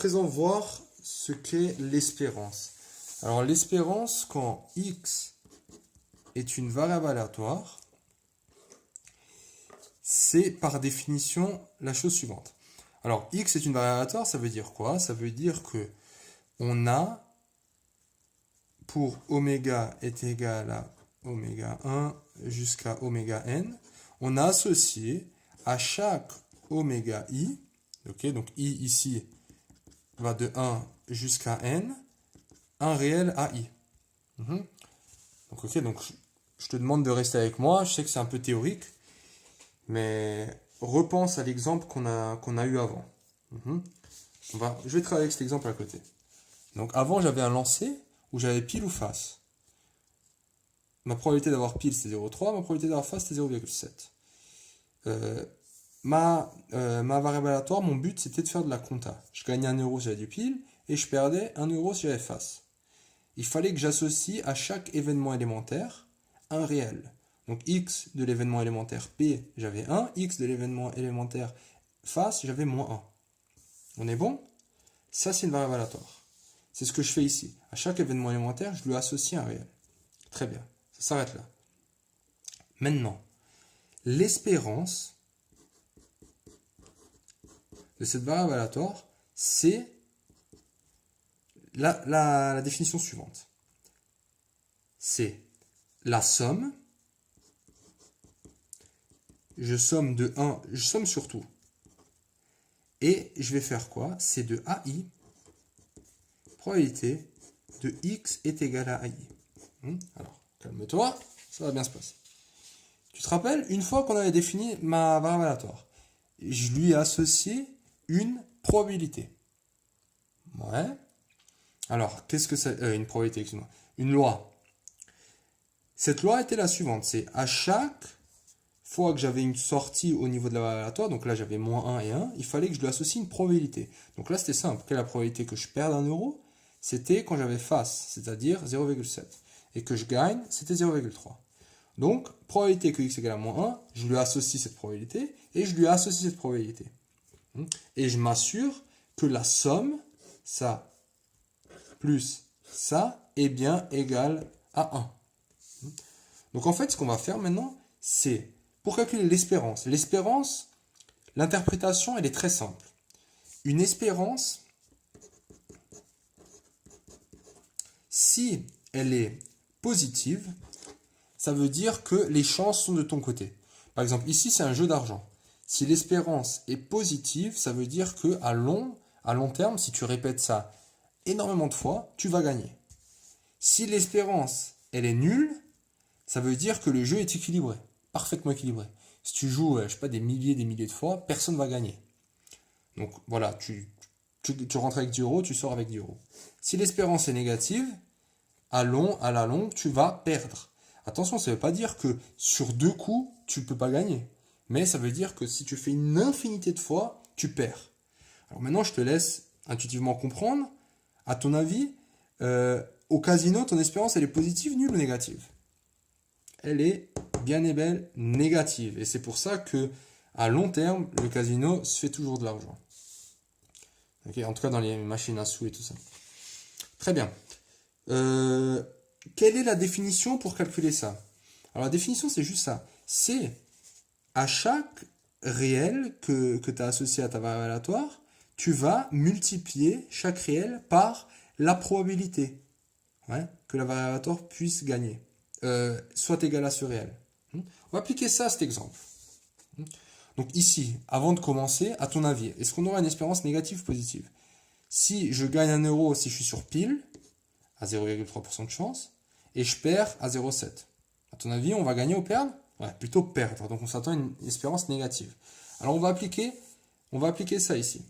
présent voir ce qu'est l'espérance. Alors l'espérance, quand x est une variable aléatoire, c'est par définition la chose suivante. Alors x est une variable aléatoire, ça veut dire quoi? Ça veut dire que on a, pour oméga est égal à oméga 1 jusqu'à oméga n, on a associé à chaque oméga i, ok, donc i ici va de 1 jusqu'à n, un réel à i. Donc ok, donc je te demande de rester avec moi, je sais que c'est un peu théorique, mais repense à l'exemple qu'on a eu avant. Je vais travailler avec cet exemple à côté. Donc avant j'avais un lancer où j'avais pile ou face. Ma probabilité d'avoir pile c'était 0,3, ma probabilité d'avoir face c'était 0,7. Ma variable aléatoire, mon but c'était de faire de la compta. Je gagnais 1 euro si j'avais du pile et je perdais 1 euro si j'avais face. Il fallait que j'associe à chaque événement élémentaire un réel. Donc x de l'événement élémentaire P, j'avais 1, x de l'événement élémentaire face, j'avais moins 1. On est bon? Ça c'est une variable aléatoire. C'est ce que je fais ici. À chaque événement élémentaire, je lui associe un réel. Très bien, ça s'arrête là. Maintenant, l'espérance de cette variable aléatoire, c'est la définition suivante. C'est la somme, je somme de 1, je somme sur tout. Et je vais faire quoi? C'est de AI, probabilité de x est égal à AI. Alors, calme-toi, ça va bien se passer. Tu te rappelles, une fois qu'on avait défini ma variable aléatoire, je lui ai associé une probabilité. Ouais. Alors, qu'est-ce que c'est? Une probabilité, excuse-moi. Une loi. Cette loi était la suivante. C'est à chaque fois que j'avais une sortie au niveau de la variable aléatoire, donc là j'avais moins 1 et 1, il fallait que je lui associe une probabilité. Donc là c'était simple. Quelle est la probabilité que je perde 1 euro? C'était quand j'avais face, c'est-à-dire 0,7. Et que je gagne, c'était 0,3. Donc, probabilité que x égale à moins 1, je lui associe cette probabilité, et je lui associe cette probabilité. Et je m'assure que la somme, ça, plus ça, est bien égale à 1. Donc en fait, ce qu'on va faire maintenant, c'est, pour calculer l'espérance, l'interprétation, elle est très simple. Une espérance, si elle est positive, ça veut dire que les chances sont de ton côté. Par exemple, ici, c'est un jeu d'argent. Si l'espérance est positive, ça veut dire que à long terme, si tu répètes ça énormément de fois, tu vas gagner. Si l'espérance, elle est nulle, ça veut dire que le jeu est équilibré, parfaitement équilibré. Si tu joues, je sais pas, des milliers de fois, personne ne va gagner. Donc voilà, tu rentres avec 10 euros, tu sors avec 10 euros. Si l'espérance est négative, à la longue, tu vas perdre. Attention, ça ne veut pas dire que sur 2 coups, tu ne peux pas gagner. Mais ça veut dire que si tu fais une infinité de fois, tu perds. Alors maintenant, je te laisse intuitivement comprendre. À ton avis, au casino, ton espérance, elle est positive, nulle ou négative? Elle est bien et belle négative. Et c'est pour ça que à long terme, le casino se fait toujours de l'argent. Okay, en tout cas, dans les machines à sous et tout ça. Très bien. Quelle est la définition pour calculer ça? Alors la définition c'est juste ça. C'est à chaque réel que tu as associé à ta variable aléatoire, tu vas multiplier chaque réel par la probabilité que la variable aléatoire puisse gagner, soit égale à ce réel. On va appliquer ça à cet exemple. Donc ici, avant de commencer, à ton avis, est-ce qu'on aura une espérance négative ou positive? Si je gagne 1 euro, si je suis sur pile, à 0,3% de chance, et je perds à 0,7. À ton avis, on va gagner ou perdre? Ouais, plutôt perdre. Donc on s'attend à une espérance négative. Alors on va appliquer ça ici.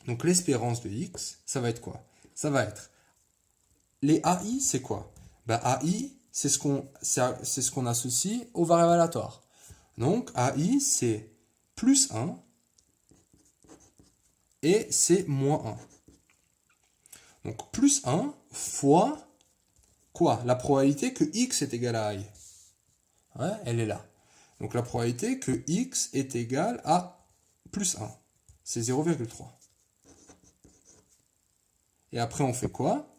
Donc l'espérance de x, ça va être quoi? Ça va être les AI, c'est quoi? AI, c'est ce qu'on associe aux variables aléatoires. Donc AI, c'est plus 1 et c'est moins 1. Donc plus 1 fois quoi? La probabilité que x est égal à i. Elle est là. Donc la probabilité que x est égal à plus 1. C'est 0,3. Et après, on fait quoi?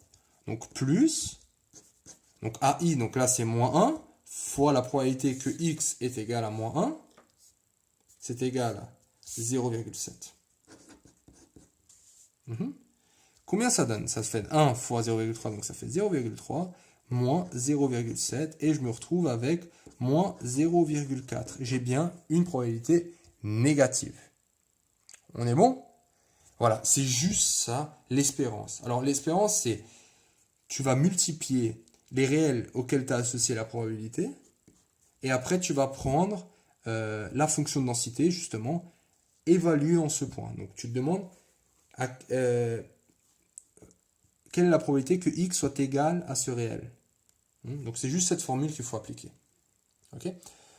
Donc, plus. Donc, AI, donc là, c'est moins 1, fois la probabilité que X est égal à moins 1. C'est égal à 0,7. Combien ça donne? Ça se fait 1 fois 0,3, donc ça fait 0,3, moins 0,7, et je me retrouve avec moins 0,4. J'ai bien une probabilité négative. On est bon? Voilà, c'est juste ça, l'espérance. Alors l'espérance, c'est, tu vas multiplier les réels auxquels tu as associé la probabilité, et après tu vas prendre la fonction de densité, justement, évaluée en ce point. Donc tu te demandes quelle est la probabilité que x soit égal à ce réel. Donc c'est juste cette formule qu'il faut appliquer. Okay,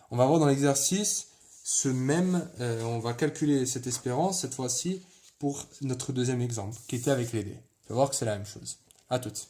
on va voir dans l'exercice ce même, on va calculer cette espérance cette fois-ci pour notre deuxième exemple, qui était avec les dés. On va voir que c'est la même chose. À toutes.